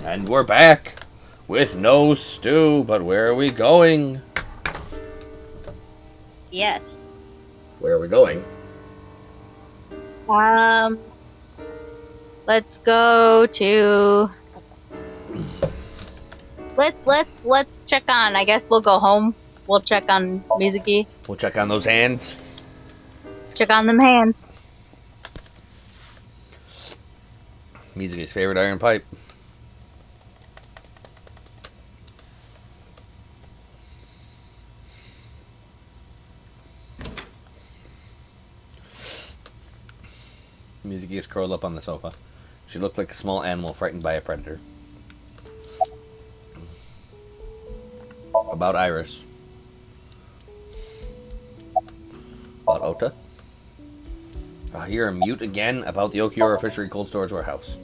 And we're back with no stew, but where are we going? Yes. Where are we going? Let's go to. Let's check on. I guess we'll go home. We'll check on Mizuki. We'll check on those hands. Check on them hands. Mizuki's favorite iron pipe. Mizuki is curled up on the sofa. She looked like a small animal frightened by a predator. About Iris. About Ota. You're mute again about the Okiura Fishery Cold Storage Warehouse.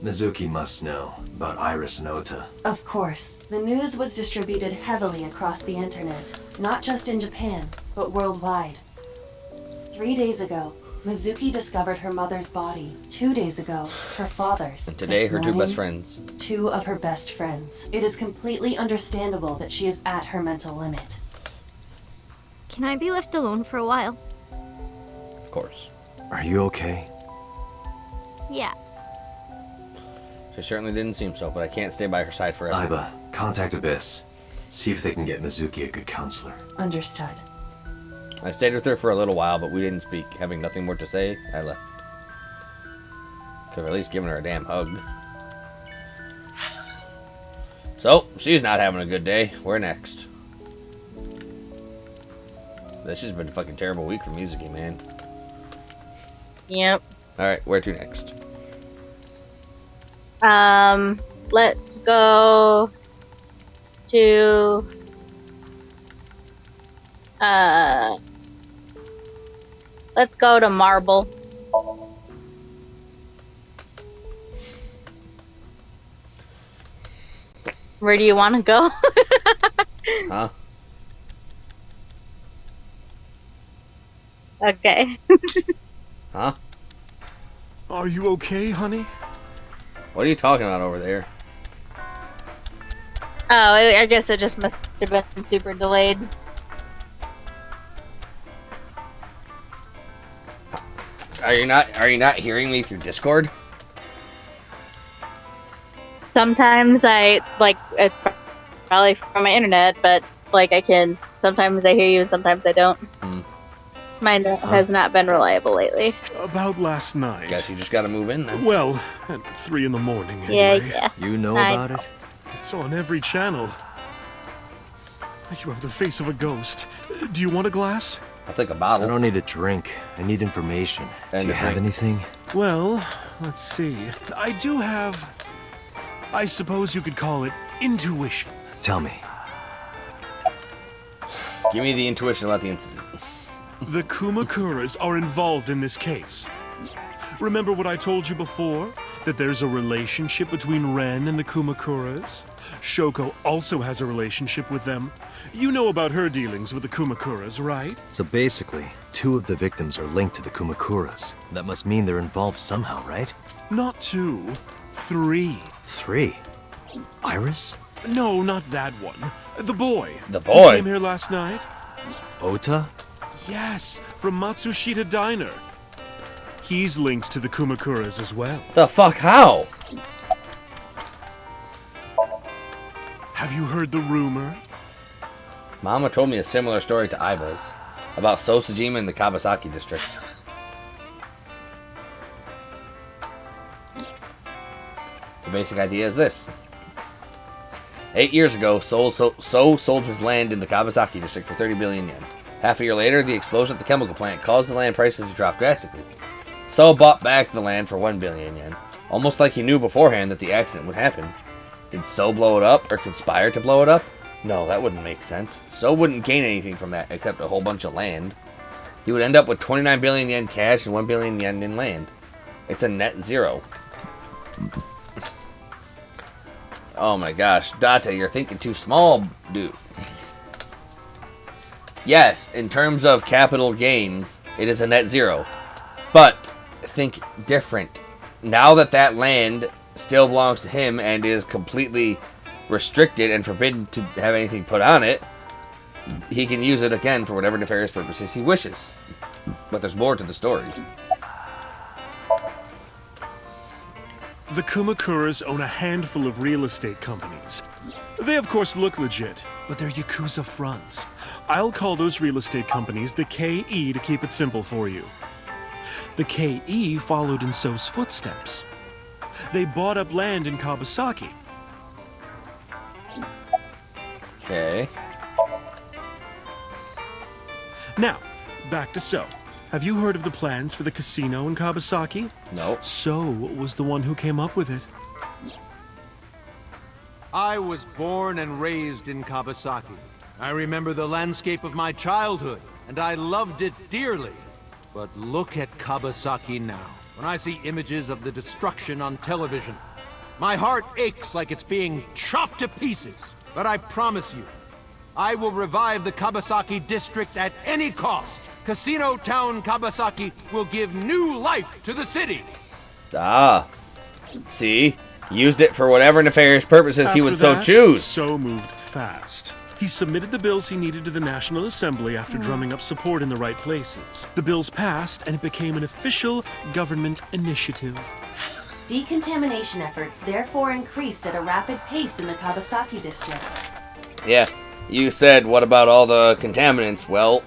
Mizuki must know about Iris and Ota. Of course. The news was distributed heavily across the internet, not just in Japan, but worldwide. 3 days ago, Mizuki discovered her mother's body. 2 days ago, her father's. And today, her two best friends. 2 of her best friends. It is completely understandable that she is at her mental limit. Can I be left alone for a while? Of course. Are you okay? Yeah. She certainly didn't seem so, but I can't stay by her side forever. Aiba, contact Abyss. See if they can get Mizuki a good counselor. Understood. I stayed with her for a little while, but we didn't speak. Having nothing more to say, I left. Could have at least given her a damn hug. So, she's not having a good day. Where next? This has been a fucking terrible week for Mizuki, man. Yep. Alright, where to next? Let's go to let's go to Marble. Where do you want to go? Huh? Okay. Huh? Are you okay, honey? What are you talking about over there? Oh, I guess it just must have been super delayed. Are you not hearing me through Discord? Sometimes I it's probably from my internet, but I can sometimes I hear you and sometimes I don't. Mine has not been reliable lately. About last night. Guess you just gotta move in then. Well, at 3 in the morning anyway. Yeah. You know I- about it? It's on every channel. You have the face of a ghost. Do you want a glass? I'll take a I bottle. don't need a drink. I need information. And Do you a have drink. anything? Well, let's see. I do have, I suppose you could call it intuition. Tell me. Give me the intuition about the incident. The Kumakuras are involved in this case. Remember what I told you before? That there's a relationship between Ren and the Kumakuras? Shoko also has a relationship with them. You know about her dealings with the Kumakuras, right? So basically, 2 of the victims are linked to the Kumakuras. That must mean they're involved somehow, right? Not 2, 3. 3. Iris? No, not that one. The boy. The boy? He came here last night? Ota? Yes, from Matsushita Diner. He's linked to the Kumakuras as well. The fuck? How? Have you heard the rumor? Mama told me a similar story to Aiba's about Sosajima in the Kawasaki district. The basic idea is this. 8 years ago, So sold his land in the Kawasaki district for 30 billion yen. Half a year later, the explosion at the chemical plant caused the land prices to drop drastically. So bought back the land for 1 billion yen, almost like he knew beforehand that the accident would happen. Did So blow it up, or conspire to blow it up? No, that wouldn't make sense. So wouldn't gain anything from that, except a whole bunch of land. He would end up with 29 billion yen cash and 1 billion yen in land. It's a net zero. Oh my gosh, Date, you're thinking too small, dude. Yes, in terms of capital gains, it is a net zero. But think different. Now that land still belongs to him and is completely restricted and forbidden to have anything put on it, he can use it again for whatever nefarious purposes he wishes. But there's more to the story. The Kumakuras own a handful of real estate companies. They of course look legit, but they're Yakuza fronts. I'll call those real estate companies the KE to keep it simple for you. The KE followed in So's footsteps. They bought up land in Kawasaki. Okay. Now, back to So. Have you heard of the plans for the casino in Kawasaki? No. So was the one who came up with it. I was born and raised in Kawasaki. I remember the landscape of my childhood, and I loved it dearly. But look at Kawasaki now. When I see images of the destruction on television, my heart aches like it's being chopped to pieces. But I promise you, I will revive the Kawasaki district at any cost. Casino Town Kawasaki will give new life to the city. Ah. See? Used it for whatever nefarious purposes he would After so that, choose. So moved fast. He submitted the bills he needed to the National Assembly after drumming up support in the right places. The bills passed, and it became an official government initiative. Decontamination efforts therefore increased at a rapid pace in the Kawasaki district. Yeah. You said, what about all the contaminants? Well,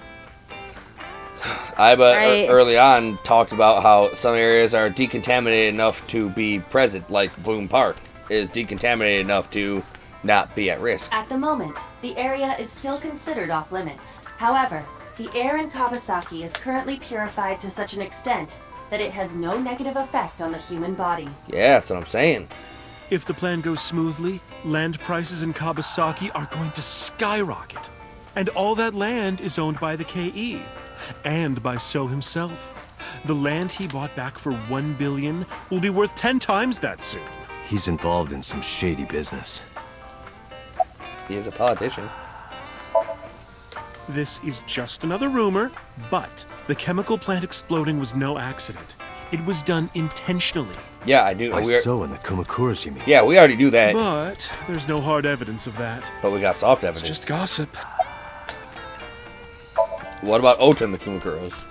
Iba Right. early on talked about how some areas are decontaminated enough to be present, like Bloom Park is decontaminated enough to not be at risk. At the moment, the area is still considered off limits. However, the air in Kawasaki is currently purified to such an extent that it has no negative effect on the human body. Yeah, that's what I'm saying. If the plan goes smoothly, land prices in Kawasaki are going to skyrocket. And all that land is owned by the KE, and by So himself. The land he bought back for $1 billion will be worth 10 times that soon. He's involved in some shady business. He is a politician. This is just another rumor, but the chemical plant exploding was no accident. It was done intentionally. Yeah, I do. By We're- So and the Kumakuras, you mean? yeah, we already do that, But there's no hard evidence of that. but we got soft It's evidence. just gossip. What about Ota and the Kumakuros?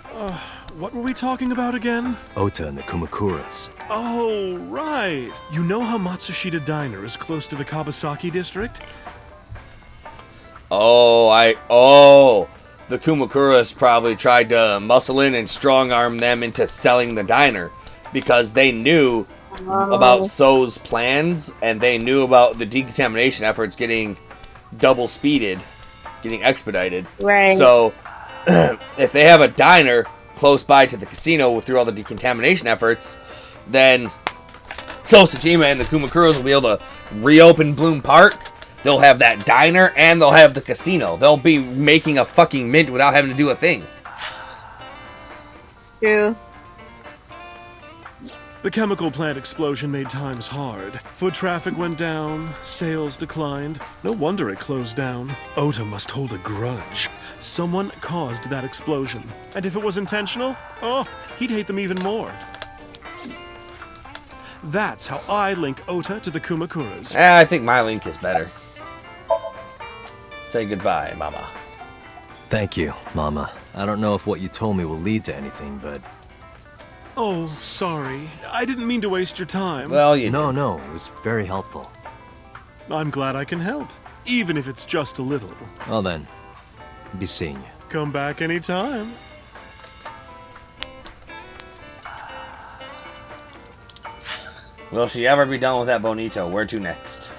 What were we talking about again? Ota and the Kumakuras. Oh, right. You know how Matsushita Diner is close to the Kawasaki district? The Kumakuras probably tried to muscle in and strong arm them into selling the diner because they knew about So's plans and they knew about the decontamination efforts getting double speeded, getting expedited. Right. So if they have a diner close by to the casino through all the decontamination efforts, then So Sajima and the Kumakuras will be able to reopen Bloom Park. They'll have that diner and they'll have the casino. They'll be making a fucking mint without having to do a thing. True. The chemical plant explosion made times hard. Foot traffic went down, sales declined. No wonder it closed down. Ota must hold a grudge. Someone caused that explosion. And if it was intentional, oh, he'd hate them even more. That's how I link Ota to the Kumakuras. I think my link is better. Say goodbye, Mama. Thank you, Mama. I don't know if what you told me will lead to anything, but... Oh, sorry. I didn't mean to waste your time. Well, you No, did. no, it was very helpful. I'm glad I can help, even if it's just a little. Well then, be seeing you. Come back anytime. Will she ever be done with that bonito? Where to next?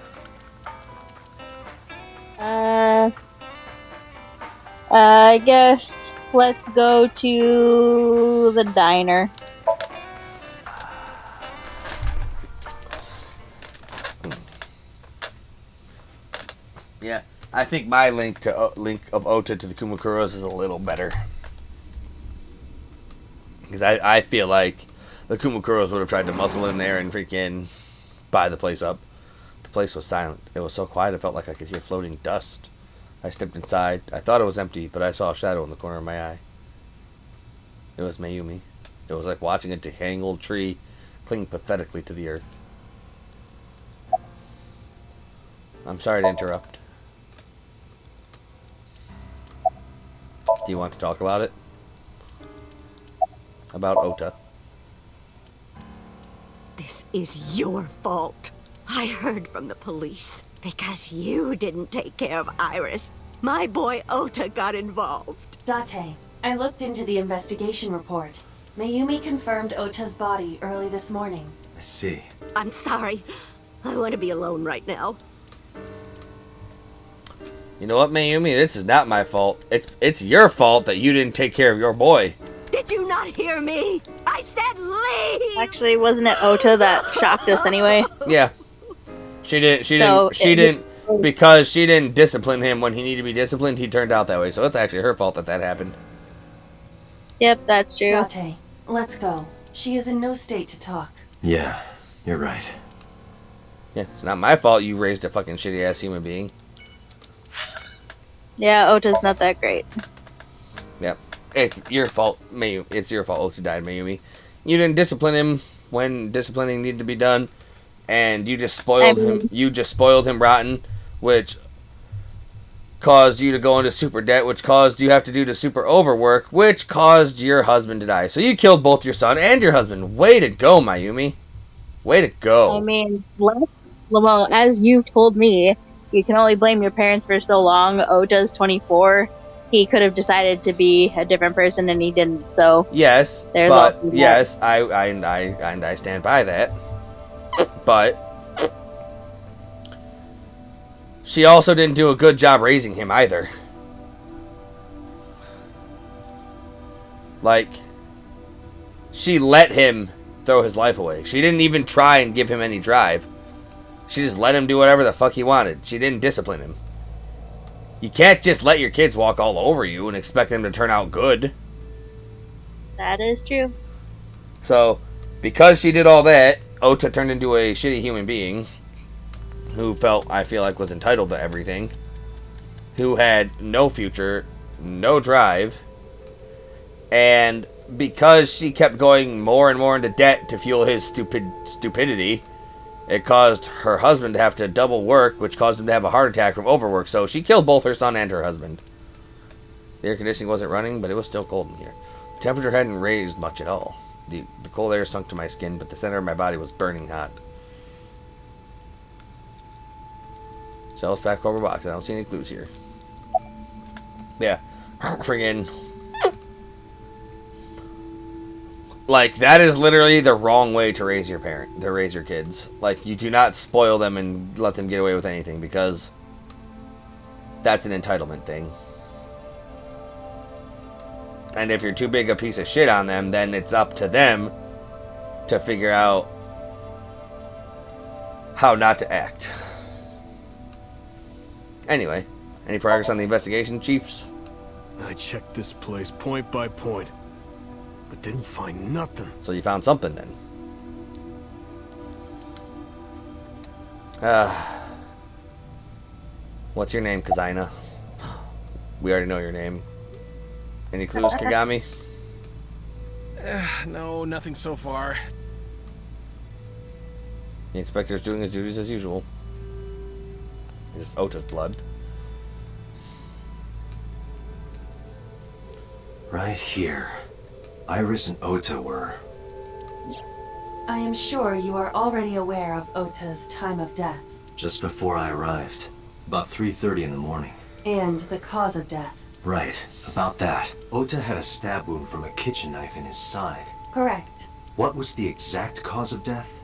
I guess let's go to the diner. Yeah, I think my link of Ota to the Kumakuras is a little better. Because I feel like the Kumakuras would have tried to muscle in there and freaking buy the place up. The place was silent. It was so quiet I felt like I could hear floating dust. I stepped inside. I thought it was empty, but I saw a shadow in the corner of my eye. It was Mayumi. It was like watching a decaying old tree cling pathetically to the earth. I'm sorry to interrupt. Do you want to talk about it? About Ota? This is your fault. I heard from the police. Because you didn't take care of Iris, my boy Ota got involved. Date, I looked into the investigation report. Mayumi confirmed Ota's body early this morning. I see. I'm sorry. I want to be alone right now. You know what, Mayumi? This is not my fault. It's your fault that you didn't take care of your boy. Did you not hear me? I said leave! Actually, wasn't it Ota that shocked us anyway? Yeah. She didn't because she didn't discipline him when he needed to be disciplined, he turned out that way. So it's actually her fault that happened. Yep, that's true. Date, let's go. She is in no state to talk. Yeah, you're right. Yeah, it's not my fault you raised a fucking shitty ass human being. Yeah, Ota's not that great. Yep. It's your fault, Mayumi. It's your fault Ota died, Mayumi. You didn't discipline him when disciplining needed to be done, and you just spoiled him. You just spoiled him rotten, which caused you to go into super debt, which caused you have to do the super overwork, which caused your husband to die. So you killed both your son and your husband. Way to go, Mayumi. Way to go. I mean, well, as you've told me, you can only blame your parents for so long. Ota's 24. He could have decided to be a different person, and he didn't. So yes, there's but also that. yes, I stand by that. But she also didn't do a good job raising him either. Like, she let him throw his life away. She didn't even try and give him any drive. She just let him do whatever the fuck he wanted. She didn't discipline him. You can't just let your kids walk all over you and expect them to turn out good. That is true. So, because she did all that, Ota turned into a shitty human being who I feel like was entitled to everything, who had no future, no drive, and because she kept going more and more into debt to fuel his stupidity, it caused her husband to have to double work, which caused him to have a heart attack from overwork. So she killed both her son and her husband. The air conditioning wasn't running, but it was still cold in here. The temperature hadn't raised much at all. The cold air sunk to my skin, but the center of my body was burning hot. Cells packed over box. I don't see any clues here. Yeah. Friggin'. Like, that is literally the wrong way to raise your kids. Like, you do not spoil them and let them get away with anything, because that's an entitlement thing. And if you're too big a piece of shit on them, then it's up to them to figure out how not to act. Anyway, any progress on the investigation, Chiefs? I checked this place point by point, but didn't find nothing. So you found something then. What's your name, Kazina? We already know your name. Any clues, Kagami? No, nothing so far. The inspector's doing his duties as usual. Is this Ota's blood? Right here. Iris and Ota were... I am sure you are already aware of Ota's time of death. just before I arrived. About 3:30 in the morning. And the cause of death. Right, about that. Ota had a stab wound from a kitchen knife in his side. Correct. What was the exact cause of death?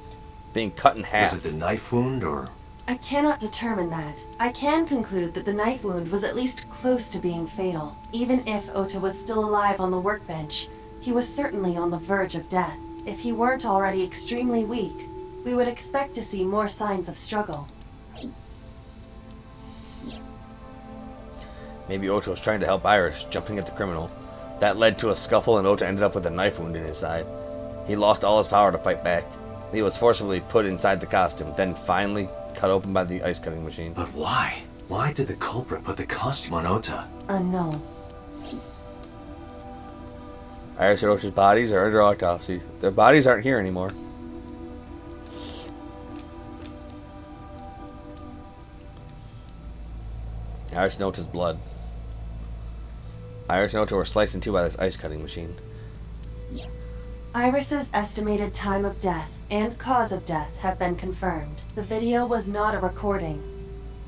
Being cut in half. Was it the knife wound, or...? I cannot determine that. I can conclude that the knife wound was at least close to being fatal. Even if Ota was still alive on the workbench, he was certainly on the verge of death. If he weren't already extremely weak, we would expect to see more signs of struggle. Maybe Ota was trying to help Iris, jumping at the criminal. That led to a scuffle and Ota ended up with a knife wound in his side. He lost all his power to fight back. He was forcibly put inside the costume, then finally cut open by the ice cutting machine. But why? Why did the culprit put the costume on Ota? Unknown. Iris and Ota's bodies are under autopsy. Their bodies aren't here anymore. Iris and Ota's blood. Iris and Ota were sliced in two by this ice cutting machine. Iris's estimated time of death and cause of death have been confirmed. The video was not a recording.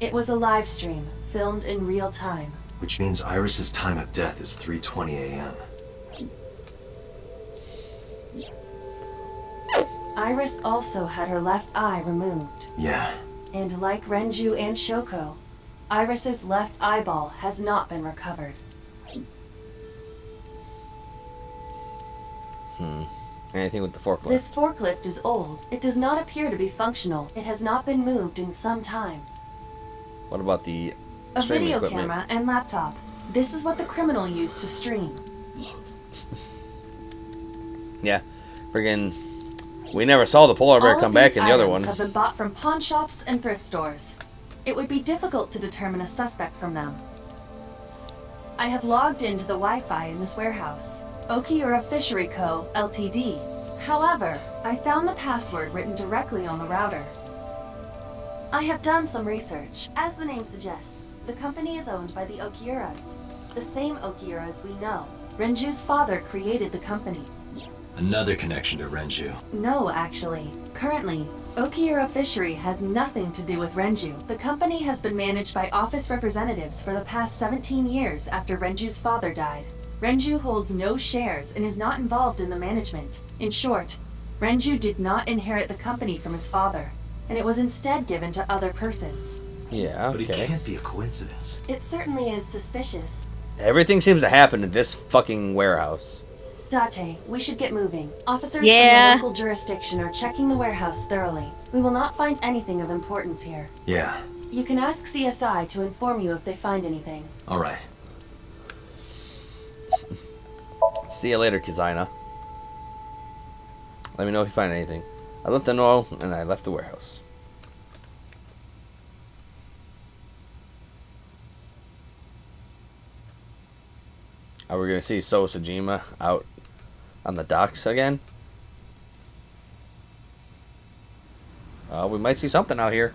It was a live stream, filmed in real time. Which means Iris's time of death is 3:20 a.m. Iris also had her left eye removed. Yeah. And like Renju and Shoko, Iris's left eyeball has not been recovered. Anything with the forklift? This forklift is old. It does not appear to be functional. It has not been moved in some time. What about the A streaming video equipment? camera and laptop. This is what the criminal used to stream. Yeah. Friggin'. We never saw the polar bear All come of back these in the other items one. have been bought from pawn shops and thrift stores. It would be difficult to determine a suspect from them. I have logged into the Wi-Fi in this warehouse. Okiura Fishery Co., Ltd. However, I found the password written directly on the router. I have done some research. As the name suggests, the company is owned by the Okiuras. The same Okiuras we know. Renju's father created the company. Another connection to Renju. No, actually. Currently, Okiura Fishery has nothing to do with Renju. The company has been managed by office representatives for the past 17 years after Renju's father died. Renju holds no shares and is not involved in the management. In short, Renju did not inherit the company from his father, and it was instead given to other persons. Yeah, But it okay. can't be a coincidence. It certainly is suspicious. Everything seems to happen in this fucking warehouse. Date, we should get moving. Officers Yeah. from the local jurisdiction are checking the warehouse thoroughly. We will not find anything of importance here. Yeah. You can ask CSI to inform you if they find anything. All right. See you later, Kizina. Let me know if you find anything. I let them know, and I left the warehouse. Are we gonna see So Sajima out on the docks again? We might see something out here.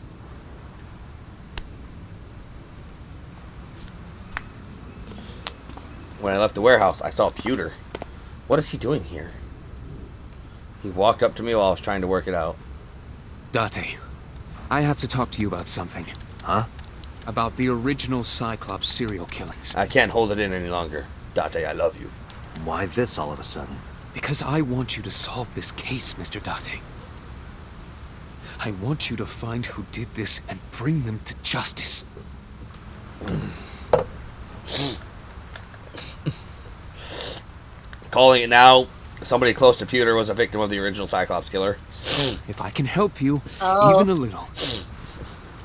When I left the warehouse, I saw Pewter. What is he doing here? He walked up to me while I was trying to work it out. Date, I have to talk to you about something. Huh? About the original Cyclops serial killings. I can't hold it in any longer. Date, I love you. Why this all of a sudden? Because I want you to solve this case, Mr. Date. I want you to find who did this and bring them to justice. Calling it now. Somebody close to Pewter was a victim of the original Cyclops killer. If I can help you, Oh. even a little.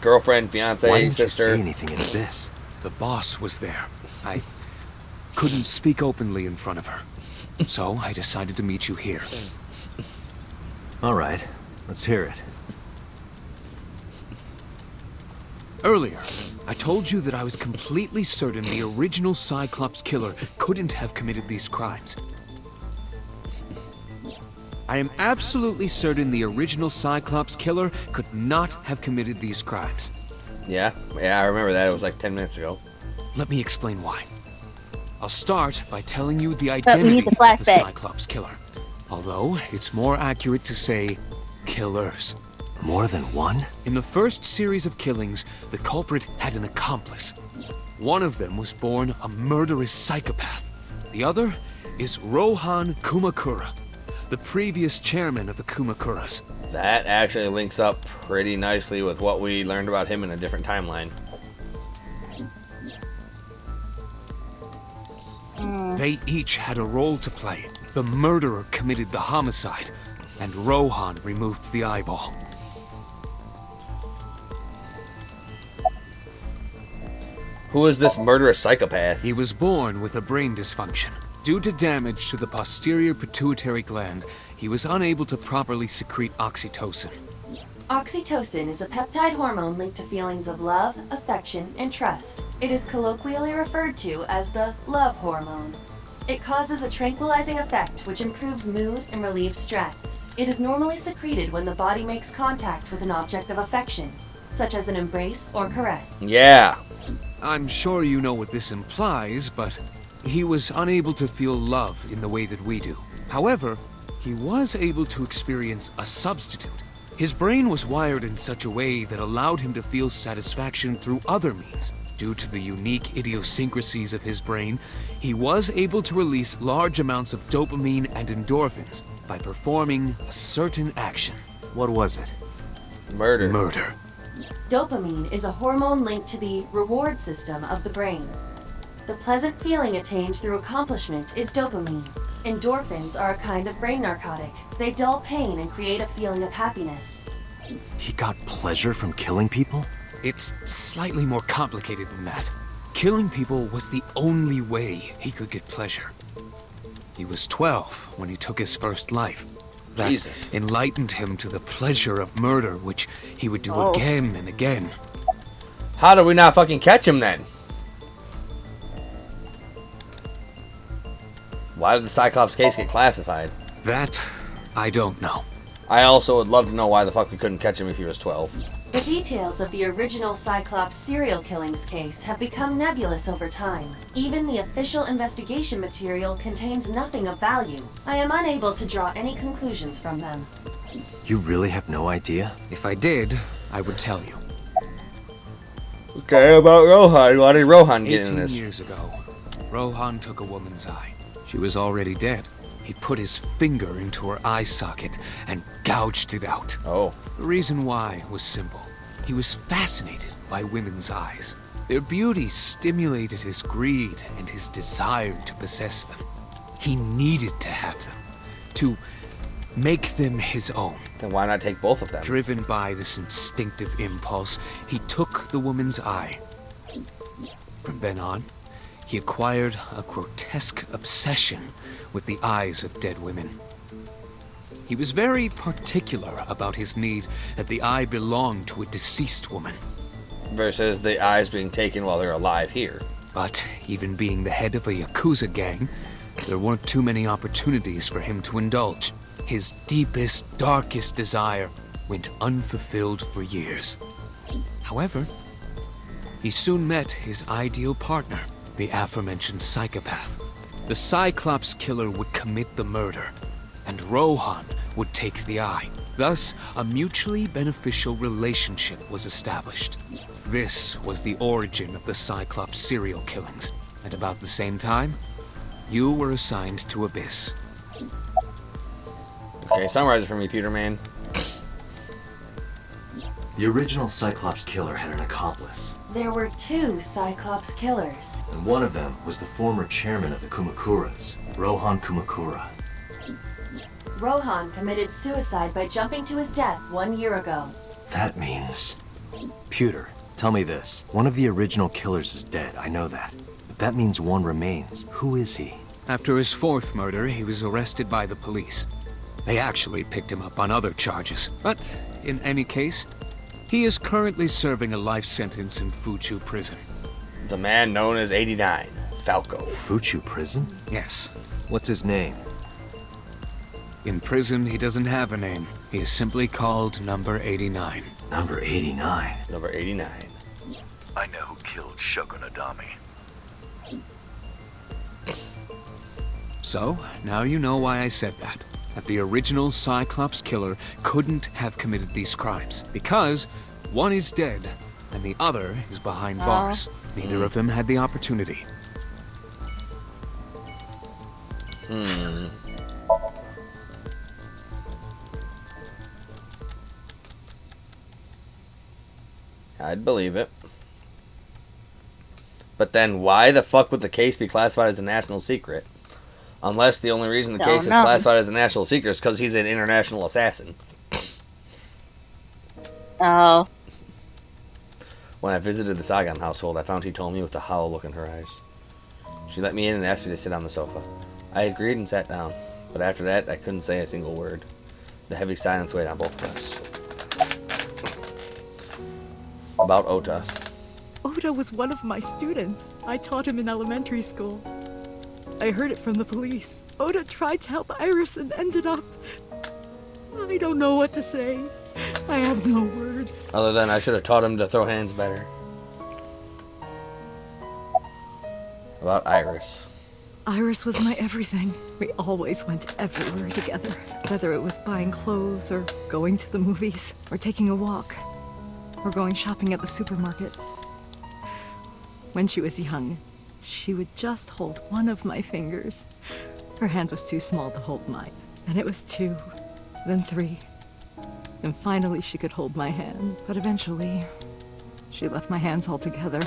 Girlfriend, Why fiance, didn't you sister. say anything in Abyss? The boss was there. I couldn't speak openly in front of her. So I decided to meet you here. All right. Let's hear it. Earlier, I told you that I was completely certain the original Cyclops killer couldn't have committed these crimes. I am absolutely certain the original Cyclops killer could not have committed these crimes. Yeah, I remember that. It was like 10 minutes ago. Let me explain why. I'll start by telling you the we identity need the of the flashback. Cyclops killer. Although, it's more accurate to say killers. More than one? In the first series of killings, the culprit had an accomplice. One of them was born a murderous psychopath. The other is Rohan Kumakura, the previous chairman of the Kumakuras. That actually links up pretty nicely with what we learned about him in a different timeline. They each had a role to play. The murderer committed the homicide, and Rohan removed the eyeball. Who is this murderous psychopath? He was born with a brain dysfunction. Due to damage to the posterior pituitary gland, he was unable to properly secrete oxytocin. Oxytocin is a peptide hormone linked to feelings of love, affection, and trust. It is colloquially referred to as the love hormone. It causes a tranquilizing effect which improves mood and relieves stress. It is normally secreted when the body makes contact with an object of affection, such as an embrace or caress. Yeah. I'm sure you know what this implies, but he was unable to feel love in the way that we do. However, he was able to experience a substitute. His brain was wired in such a way that allowed him to feel satisfaction through other means. Due to the unique idiosyncrasies of his brain, he was able to release large amounts of dopamine and endorphins by performing a certain action. What was it? Murder. Murder. Dopamine is a hormone linked to the reward system of the brain. The pleasant feeling attained through accomplishment is dopamine. Endorphins are a kind of brain narcotic. They dull pain and create a feeling of happiness. He got pleasure from killing people? It's slightly more complicated than that. Killing people was the only way he could get pleasure. He was 12 when he took his first life. That Jesus. enlightened him to the pleasure of murder, which he would do again and again. How did we not fucking catch him then? Why did the Cyclops case get classified? That, I don't know. I also would love to know why the fuck we couldn't catch him if he was 12. The details of the original Cyclops serial killings case have become nebulous over time. Even the official investigation material contains nothing of value. I am unable to draw any conclusions from them. You really have no idea? If I did, I would tell you. Okay, about Rohan. Why did Rohan get in 18 this? years ago, Rohan took a woman's eye. She was already dead. He put his finger into her eye socket and gouged it out. Oh. The reason why was simple. He was fascinated by women's eyes. Their beauty stimulated his greed and his desire to possess them. He needed to have them, to make them his own. Then why not take both of them? Driven by this instinctive impulse, he took the woman's eye. From then on, he acquired a grotesque obsession with the eyes of dead women. He was very particular about his need that the eye belonged to a deceased woman. Versus the eyes being taken while they're alive here. But even being the head of a Yakuza gang, there weren't too many opportunities for him to indulge. His deepest, darkest desire went unfulfilled for years. However, he soon met his ideal partner, the aforementioned psychopath. The Cyclops killer would commit the murder, and Rohan would take the eye. Thus, a mutually beneficial relationship was established. This was the origin of the Cyclops serial killings. At about the same time, you were assigned to Abyss. Okay, summarize it for me, Peter Man. The original Cyclops killer had an accomplice, There were two Cyclops killers. and one of them was the former chairman of the Kumakuras, Rohan Kumakura. Rohan committed suicide by jumping to his death 1 year ago. That means... Pewter, tell me this. One of the original killers is dead, I know that. But that means one remains. Who is he? After his fourth murder, he was arrested by the police. They actually picked him up on other charges. But, in any case, he is currently serving a life sentence in Fuchu prison. The man known as 89, Falco. Fuchu prison? Yes. What's his name? In prison, he doesn't have a name. He is simply called Number 89. Number 89. Number 89. I know who killed Shogun Adami. So, now you know why I said that. That the original Cyclops killer couldn't have committed these crimes. Because one is dead, and the other is behind bars. Neither of them had the opportunity. I'd believe it. But then why the fuck would the case be classified as a national secret? Unless the only reason the case is classified as a national secret is because he's an international assassin. Oh. When I visited the Sagan household, I found Hitomi with a hollow look in her eyes. She let me in and asked me to sit on the sofa. I agreed and sat down, but after that, I couldn't say a single word. The heavy silence weighed on both of us. About Ota. Ota was one of my students. I taught him in elementary school. I heard it from the police. Ota tried to help Iris and ended up... I don't know what to say. I have no words. Other than I should have taught him to throw hands better. About Iris. Iris was my everything. We always went everywhere together, whether it was buying clothes or going to the movies or taking a walk or going shopping at the supermarket. When she was young, she would just hold one of my fingers. Her hand was too small to hold mine. Then it was 2, then 3. And finally she could hold my hand. But eventually, she left my hands altogether.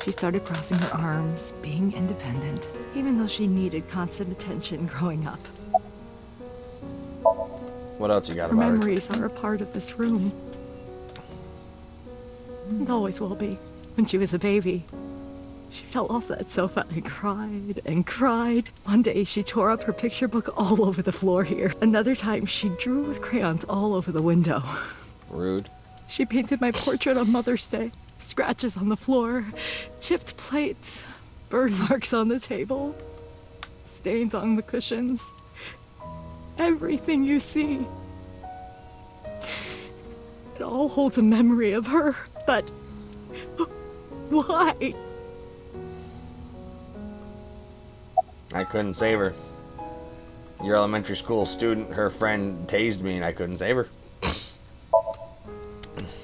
She started crossing her arms, being independent, even though she needed constant attention growing up. What else you got Her about her? memories are a part of this room. And always will be. When she was a baby, she fell off that sofa and cried and cried. One day she tore up her picture book all over the floor here. Another time she drew with crayons all over the window. Rude. She painted my portrait on Mother's Day. Scratches on the floor, chipped plates, burn marks on the table, stains on the cushions. Everything you see. It all holds a memory of her, but why? I couldn't save her. Your elementary school student, her friend, tased me and I couldn't save her.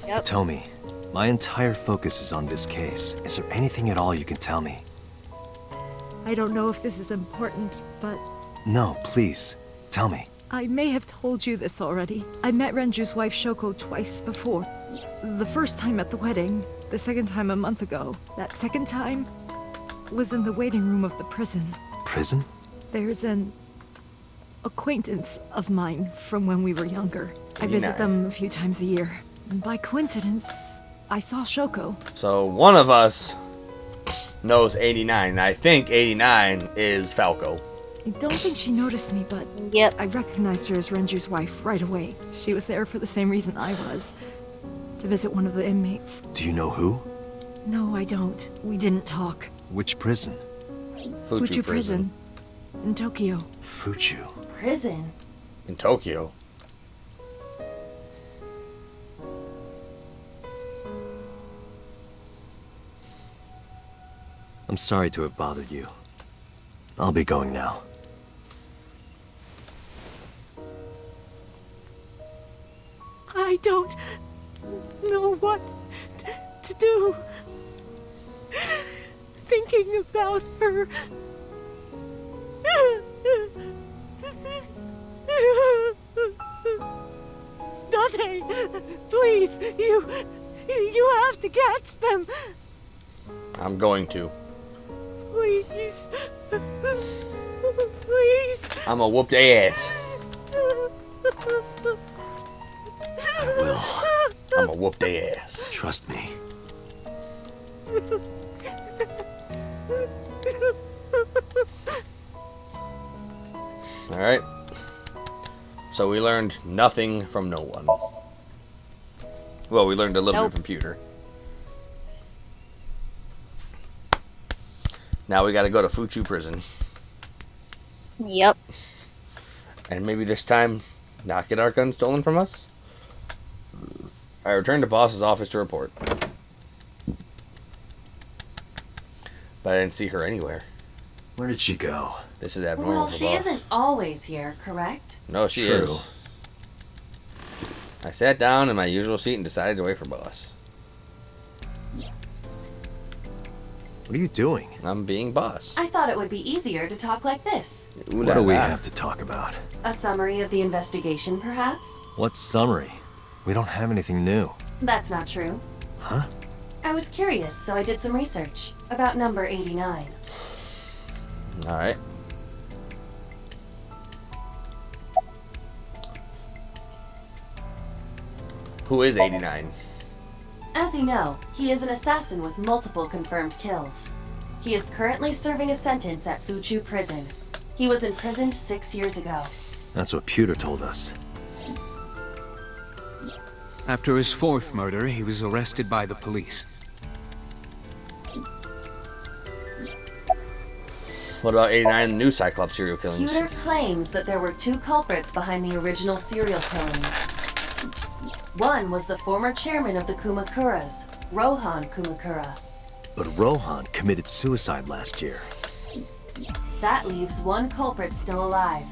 Yep. Tell me, my entire focus is on this case. Is there anything at all you can tell me? I don't know if this is important, but No, please. Tell me. I may have told you this already. I met Renju's wife Shoko twice before. The first time at the wedding, the second time a month ago. That second time was in the waiting room of the prison. Prison? There's an acquaintance of mine from when we were younger. I visit Nice. them a few times a year. And by coincidence, I saw Shoko. So one of us knows 89, and I think 89 is Falco. I don't think she noticed me, but Yep. I recognized her as Renju's wife right away. She was there for the same reason I was, to visit one of the inmates. Do you know who? No, I don't. We didn't talk. Which prison? Fuchu prison. In Tokyo. Fuchu. Prison? In Tokyo. I'm sorry to have bothered you. I'll be going now. I don't know what to do. Thinking about her. Dante, please, you have to catch them. I'm going to. Please. Please. I'm gonna whoop their ass. I will. I'm gonna whoop their ass. Trust me. Alright. So we learned nothing from no one. Well, we learned a little Nope. bit from Pewter. Now we gotta go to Fuchu prison. Yep. And maybe this time not get our gun stolen from us? I returned to boss's office to report. But I didn't see her anywhere. Where did she go? This is abnormal Well, for she boss. isn't always here, correct? No, she True. is. I sat down in my usual seat and decided to wait for boss. What are you doing? I'm being boss. I thought it would be easier to talk like this. Ooh What la do we la. have to talk about? A summary of the investigation, perhaps? What summary? We don't have anything new. That's not true. Huh? I was curious, so I did some research about number 89. Alright. Who is 89? As you know, he is an assassin with multiple confirmed kills. He is currently serving a sentence at Fuchu prison. He was imprisoned 6 years ago. That's what Pewter told us. After his fourth murder, he was arrested by the police. What about 89, the new Cyclops serial killings? Pewter claims that there were 2 culprits behind the original serial killings. One was the former chairman of the Kumakuras, Rohan Kumakura. But Rohan committed suicide last year. That leaves one culprit still alive.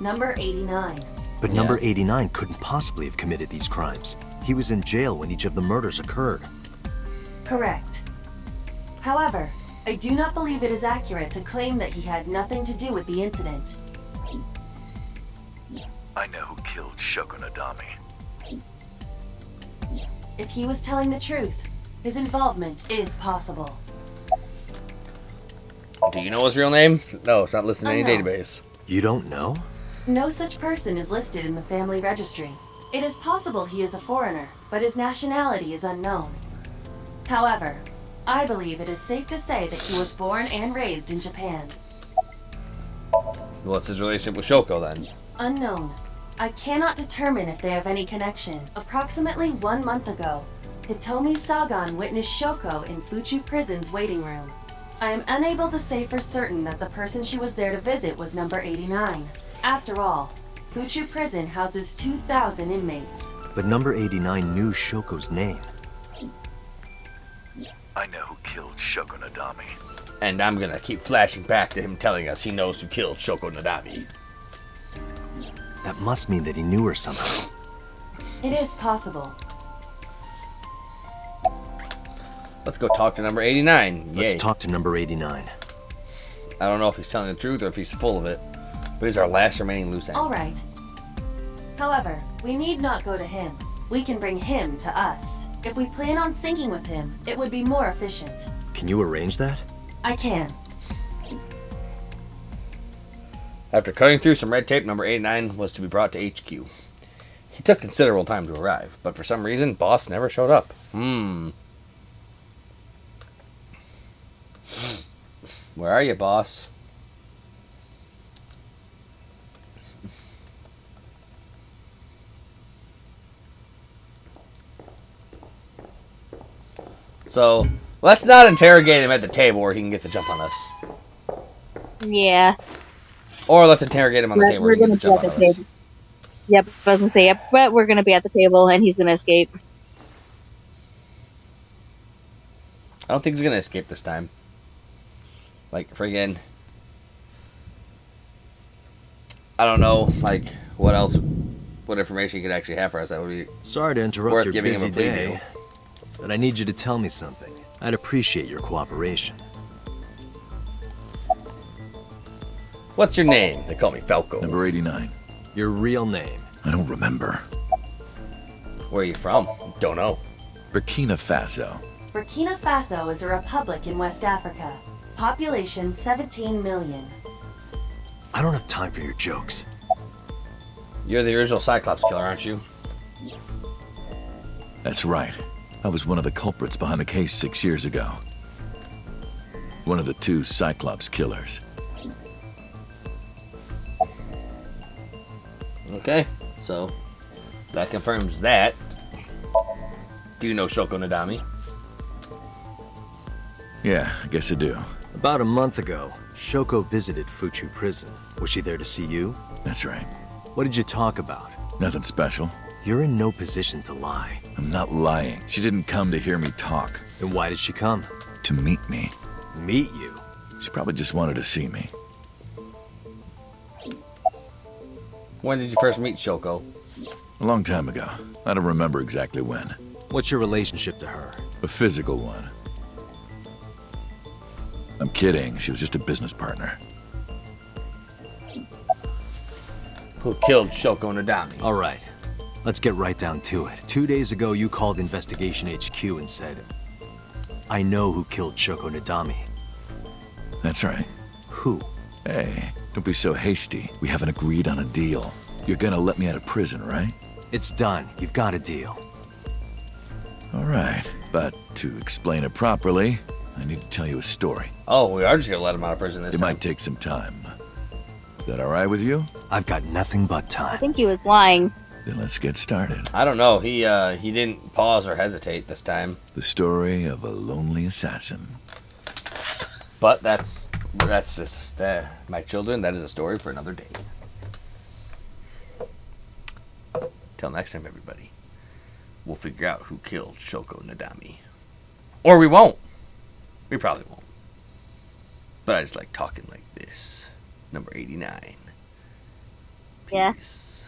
Number 89. But number 89 couldn't possibly have committed these crimes. He was in jail when each of the murders occurred. Correct. However, I do not believe it is accurate to claim that he had nothing to do with the incident. I know who killed Shogunadami. If he was telling the truth, his involvement is possible. Do you know his real name? No, it's not listed in any Unknown. database. You don't know? No such person is listed in the family registry. It is possible he is a foreigner, but his nationality is unknown. However, I believe it is safe to say that he was born and raised in Japan. What's his relationship with Shoko then? Unknown. I cannot determine if they have any connection. Approximately 1 month ago, Hitomi Sagan witnessed Shoko in Fuchu Prison's waiting room. I am unable to say for certain that the person she was there to visit was number 89. After all, Fuchu Prison houses 2,000 inmates. But number 89 knew Shoko's name. I know who killed Shogunadami. And I'm gonna keep flashing back to him telling us he knows who killed Shoko Nadami. That must mean that he knew her somehow. It is possible. Let's go talk to number 89. Let's Yay. talk to number 89. I don't know if he's telling the truth or if he's full of it, but he's our last remaining loose end. All right. However, we need not go to him. We can bring him to us. If we plan on syncing with him, it would be more efficient. Can you arrange that? I can. After cutting through some red tape, number 89 was to be brought to HQ. He took considerable time to arrive, but for some reason, boss never showed up. Where are you, boss? So, let's not interrogate him at the table where he can get the jump on us. Yeah. Or let's interrogate him on the But table where he can get the jump on us. Yep, I was gonna say, yep, but we're gonna be at the table and he's gonna escape. I don't think he's gonna escape this time. Like, friggin'. I don't know, like, what else, what information he could actually have for us that would be Sorry to interrupt worth your giving him busy a plea day, deal. but I need you to tell me something. I'd appreciate your cooperation. What's your name? They call me Falco. Number 89. Your real name? I don't remember. Where are you from? Don't know. Burkina Faso. Burkina Faso is a republic in West Africa. Population 17 million. I don't have time for your jokes. You're the original Cyclops killer, aren't you? That's right. I was one of the culprits behind the case 6 years ago. One of the 2 Cyclops killers. Okay, so that confirms that. Do you know Shoko Nadami? Yeah, I guess I do. About a month ago, Shoko visited Fuchu Prison. Was she there to see you? That's right. What did you talk about? Nothing special. You're in no position to lie. I'm not lying. She didn't come to hear me talk. Then why did she come? To meet me. Meet you? She probably just wanted to see me. When did you first meet Shoko? A long time ago. I don't remember exactly when. What's your relationship to her? A physical one. I'm kidding. She was just a business partner. Who killed Shoko Nadami? All right. Let's get right down to it. 2 days ago, you called Investigation HQ and said, I know who killed Shoko Nadami. That's right. Who? Hey, don't be so hasty. We haven't agreed on a deal. You're gonna let me out of prison, right? It's done. You've got a deal. All right. But to explain it properly, I need to tell you a story. Oh, we are just gonna let him out of prison this It time. might take some time. Is that all right with you? I've got nothing but I time. think he was lying. Then let's get started. I don't know. He didn't pause or hesitate this time. The story of a lonely assassin. But that's just that, my children. That is a story for another day. Till next time, everybody. We'll figure out who killed Shoko Nadami, or we won't. We probably won't. But I just like talking like this. Number 89. Yeah. Peace.